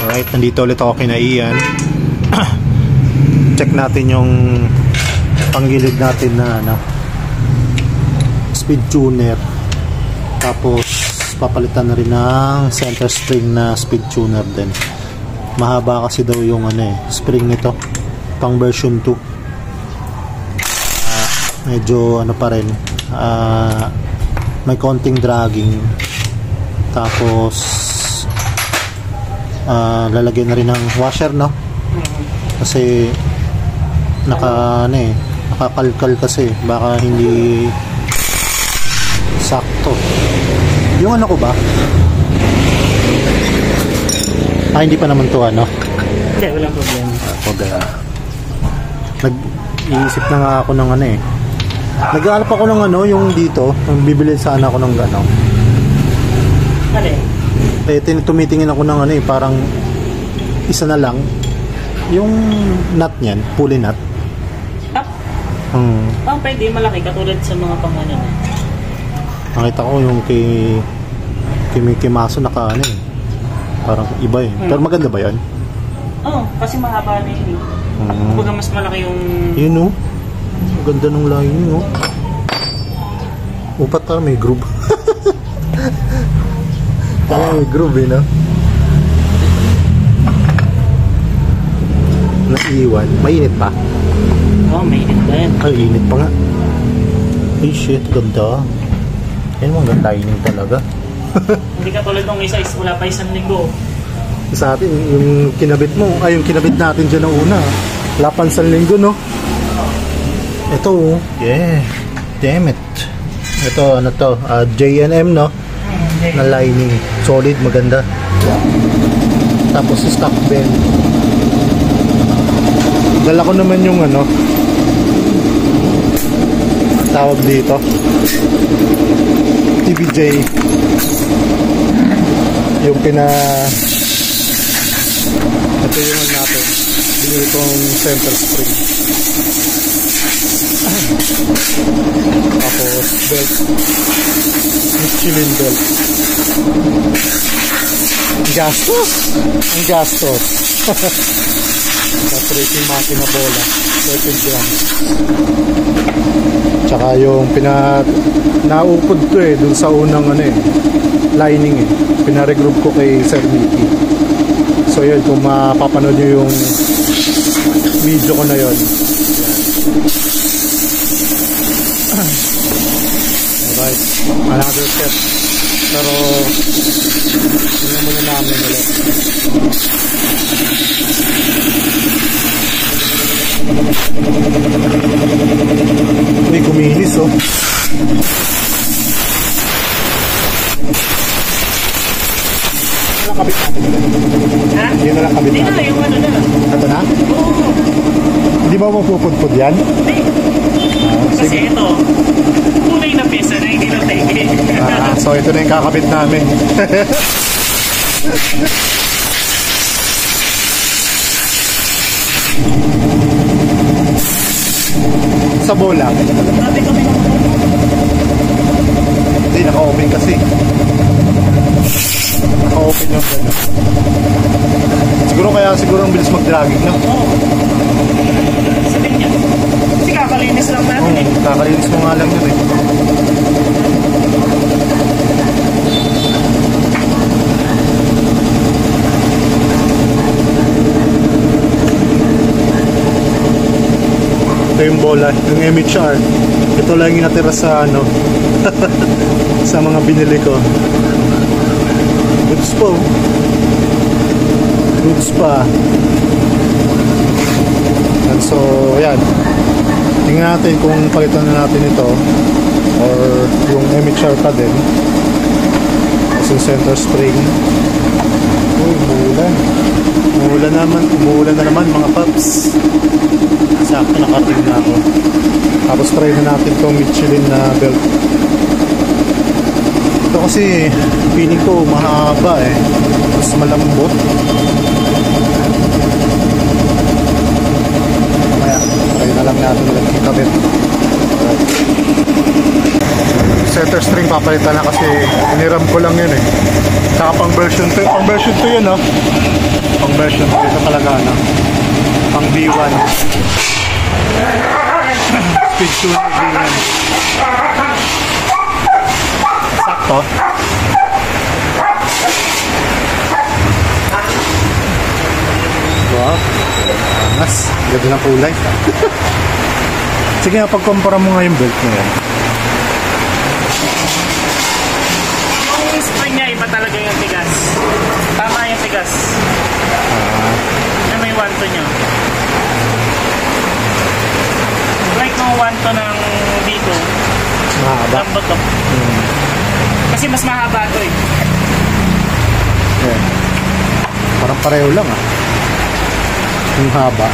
Alright, nandito ulit ako kina Ian. Check natin yung panggilid natin na speed tuner. Tapos papalitan na rin ng center spring na speed tuner din. Mahaba kasi daw yung spring nito, pang version 2. Medyo pa rin, may konting dragging. Tapos lalagyan na rin ng washer, no? Kasi nakakalkal kasi, baka hindi sakto yung ko ba? Hindi pa naman to hindi, walang problema. Nag-iisip na nga ako ng nag-aalap ako ng yung dito, bibili sana ako ng tumitingin ako ng parang isa na lang yung nut niyan, pulley nut. Pwede malaki katulad sa mga pangano na. Nakita ko yung kay Mickey Maso parang iba pero maganda ba yan? Kasi mahaba na yun kumbaga mas malaki yung yun maganda nung lining upat may groove. Kaya may groove no? Naiwan, mainit pa? Mainit pa yan. Ay, init pa nga. Ay shit, ganda. Yan mga lining talaga. Hindi ka tulad nung isa, wala pa isang linggo. Sa atin, yung kinabit mo, yung kinabit natin dyan na una, wala pa isang linggo, no? Ito, yeah, damn it. Ito, J&M, no? Na lining, solid, maganda. Tapos stock bend. Dala ko naman yung tawag dito, TBJ, yung ito yung natin, binili kong center spring. Tapos belt, Michelin belt. Ang gastos. Operating makina bola 13 grams. Tsaka yung naupod ko dun sa unang lining pinaregroup ko kay Sir Mickey. So yun, kung mapapanood nyo yung video ko na yun, alright, another step, pero tingnan muna namin ulit. Uy, kuminis Walang kabit natin. Yun na lang kabit natin. Hindi na, yung na. Ito na? Oo. Hindi ba mapupudpud yan? Hindi. Kasi ito, tunay na pesa na hindi na taigi. So ito na yung kakabit namin. Sa bola. Hindi, naka-open kasi. Naka-open yung gano'n. Siguro ang bilis mag-dragging na. Sabihin niya. Kasi kakalinis lang natin Kakalinis mo nga lang yun Ito yung bola, yung MHR. Ito lang yung natira sa sa mga binili ko. Goods po. Goods pa. And so, yan. Tingnan natin kung palitan na natin ito or yung MHR pa din. Kasi center spring. Uy, umuulan. Umuulan na naman mga paps. Sakto nakating na ako. Tapos try na natin itong Michelin na belt. Ito kasi feeling ko mahaba mas malambot. Kaya try na lang natin ulit ikabit. center string papalitan na kasi iniram ko lang yun eh. Tsaka pang version 2. Pang version 2 yun, no? Pang version 2 ito talaga, no? Pang B1. Speed tuner B1. Sakto. Wow. Mas, ganda ng kulay. Sige nga, pagkumpara mo nga yung belt mo yan. Yung spring niya, iba talaga yung tigas. Tama yung tigas. Yan may wanto niya. Like nung wanto ng dito. Mahaba. Lambot to. Kasi mas mahaba to eh. Yeah. Parang pareho lang ah. Yung haba.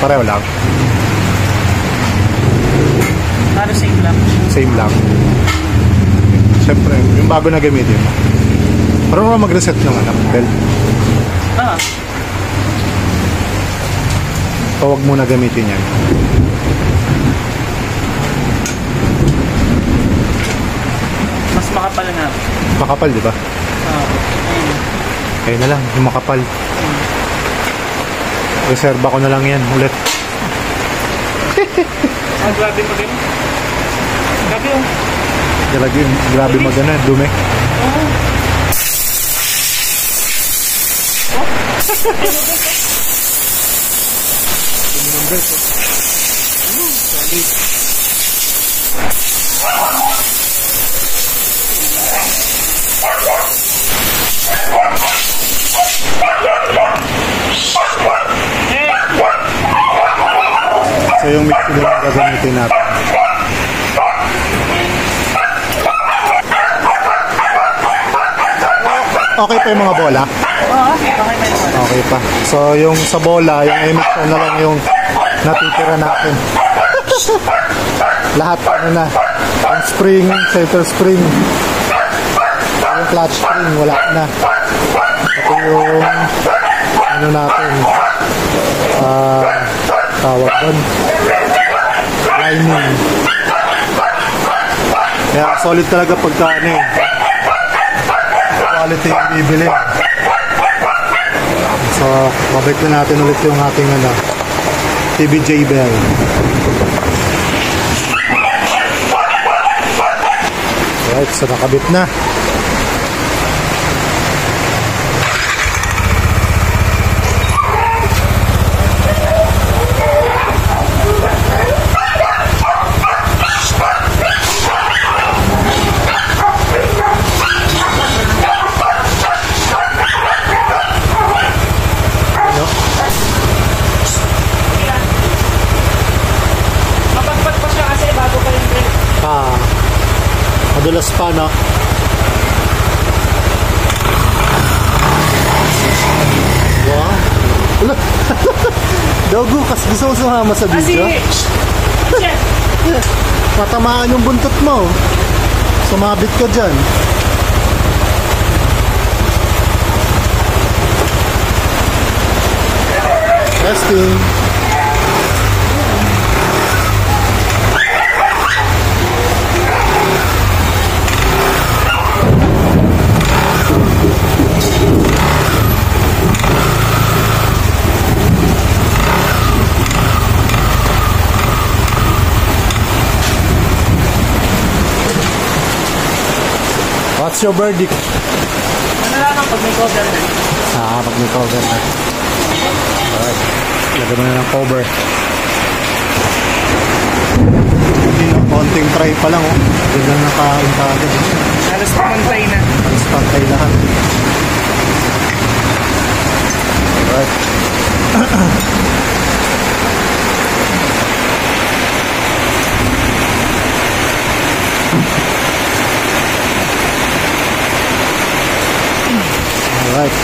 Pareho lang. Ano same lang. Same lang. Siyempre, yung bago na gamitin mo. Parang mag-reset ng belt. Ah. Huwag mo na gamitin yan. Mas makapal na. Makapal, di ba? Ayun. Kaya na lang, yung makapal. Reserva ko na lang yan ulit. Grabe mo ganun. Grabe yung... Grabe magana, dumi. Dumi ng belt. Solid. So yung mix na gagamitin natin. Okay pa yung mga bola? Oo, okay pa yun. Okay pa. So yung sa bola, yung emission na lang yung natitira natin. Lahat ano na. Yung spring, center spring. Yung clutch spring, wala na. Ito yung ano natin. Tawag doon. Lining. Kaya solid talaga pagka ano eh. Quality yung bibili. So, mabalik na natin ulit yung ating ano, TBJ bell. Right, so nakabit na. Madulas pa, no? Wow. Wala. Dogo, kasi gusto mo sumama sa video? Matamaan yung buntot mo. Sumabit ka dyan. Testing. What's your verdict? Ano lang pag may cover na? Pag may cover na. Alright. Lagyan mo na ng cover. Konting try pa lang, oh. Ganda na nakain ka agad. Halos pamantay na. Halos pantay lahat. Alright. Alright.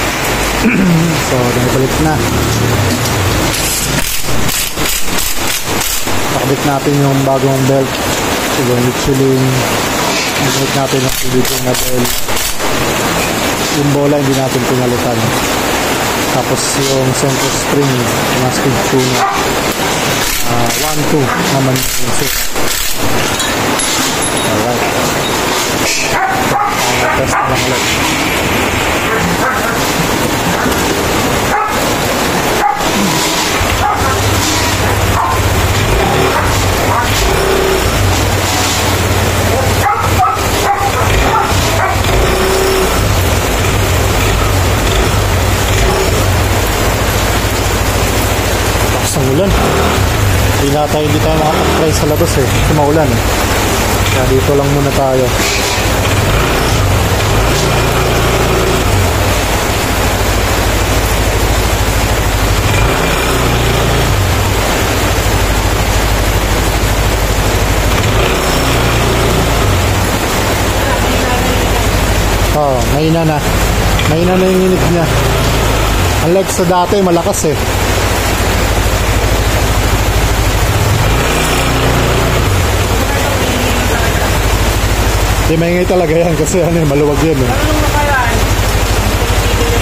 So, balik na. Nakabit natin yung bagong belt. So, yung Michelin. Nakabit natin yung Michelin na belt. Yung bola hindi natin pinalitan. Tapos yung center spring na speed tuner 1-2 naman yung set. Alright. Test na lang ulit. Ang ulan. Hindi tayo makapag-try sa labas eh. Kasi maulan eh. Kaya dito lang muna tayo. Oh, mahina na. Mahina na yung init niya. Unlike sa dati, malakas eh. Di maingay talaga yan kasi ano, maluwag yan eh.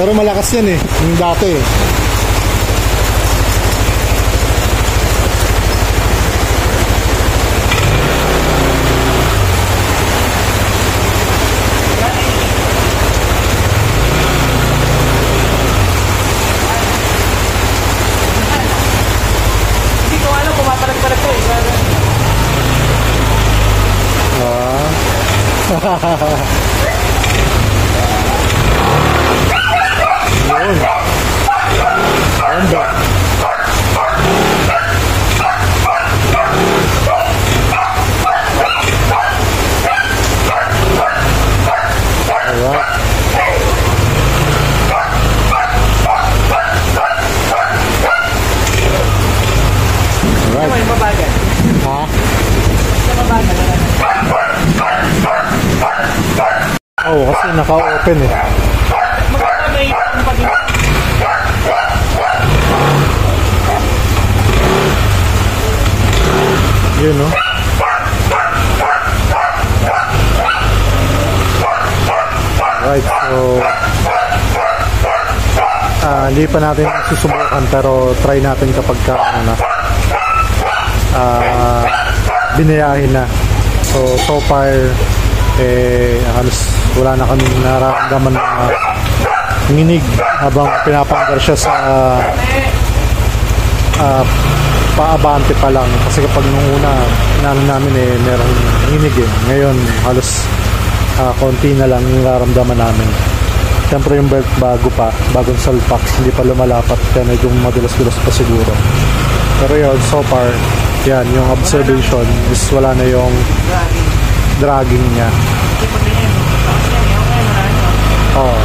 Pero malakas yan eh, yung dati eh. Hindi ko alam, pumapalag-palag ko eh. Yun. Ganda. Alright. Alright. Mabagal. Ha? Mabagal. Oo, kasi naka-open eh. Magkakabay ang pag-ibig. Yun no? Right, so hindi pa natin susubukan pero try natin kapag ano na binayahin na. So far halos wala na kaming nararamdaman na nginig habang pinapanggar siya sa paabante pa lang kasi kapag nung una inano namin merong nginig ngayon halos konti na lang yung nararamdaman namin. Siyempre yung belt bagong salpak, hindi pa lumalapat kaya medyo madulas-dulas pa siguro, pero yun so far yan yung observation is wala na yung dragging niya. Oh.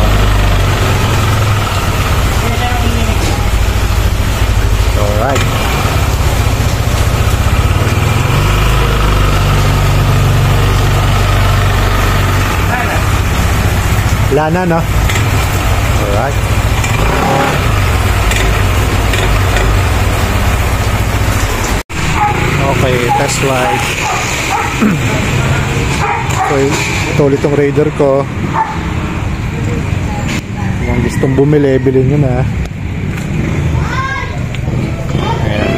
Alright. Wala na, no? Alright. Okay, test light. So, ito ulit yung Raider ko. Kung gustong bumili, bilhin nyo na. Ayan.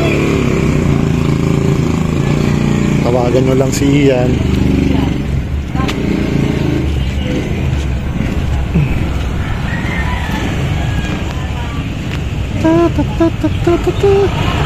Tawagan nyo lang si Ian. Ta ta ta ta ta ta.